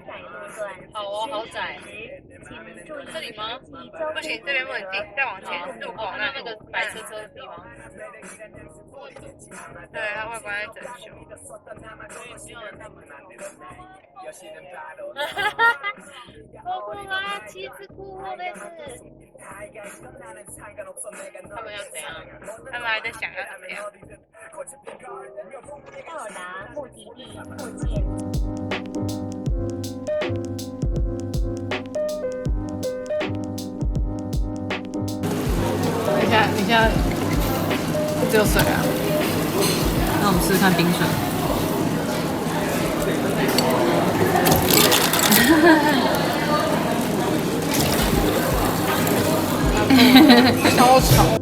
窄路段，好哦，好窄。请注意这里吗？不行，这边不能进，再往前入口那个白车车的地方。对，他外观在整修。好酷啊！妻子哭后的是。他们要怎样？他们还在想要怎么样？到达目的地附近。你现在只有水啊？那我们试试看冰水。超吵。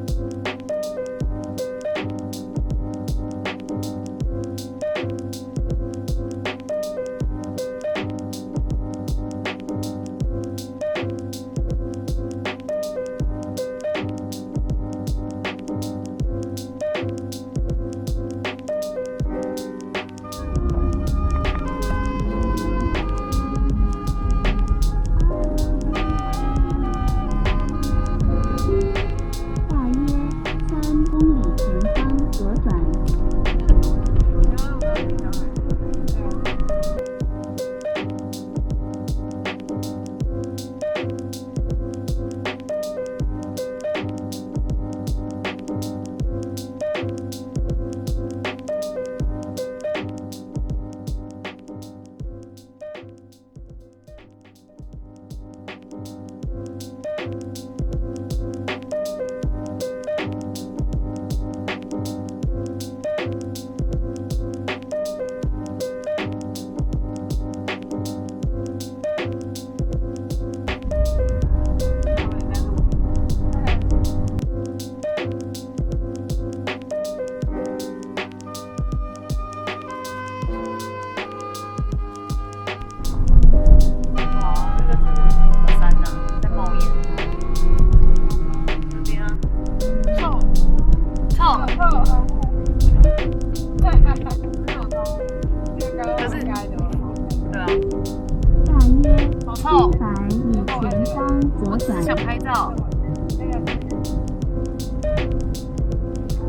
想拍照。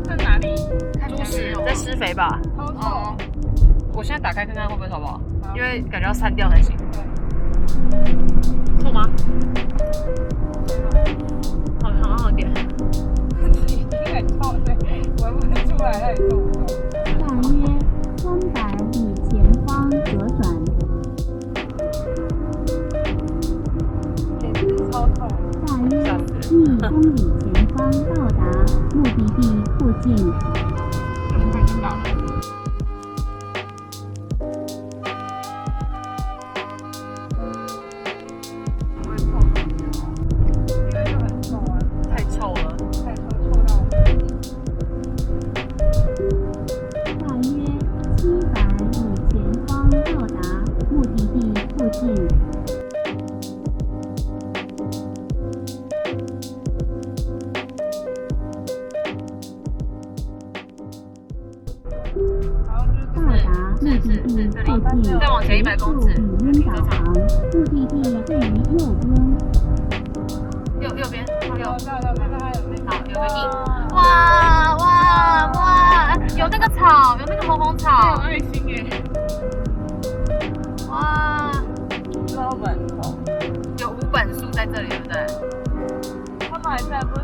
在哪里？猪食在施肥吧。哦。我现在打开看看会不会好不好？因为感觉要删掉才行。错吗？好好点。你很臭，对，闻不出来那里臭。大约300米前方左转。超痛。大约1公里前方到达目的地附近。太知道了。太臭了。大约700米前方到达目的地附近。再往前100公尺。语音导航，目的地在于右边。右边，好，有个印。哇，有那个草，有那个红草，有爱心耶。哇，老本头。有5本树在这里，对不对？他们还在不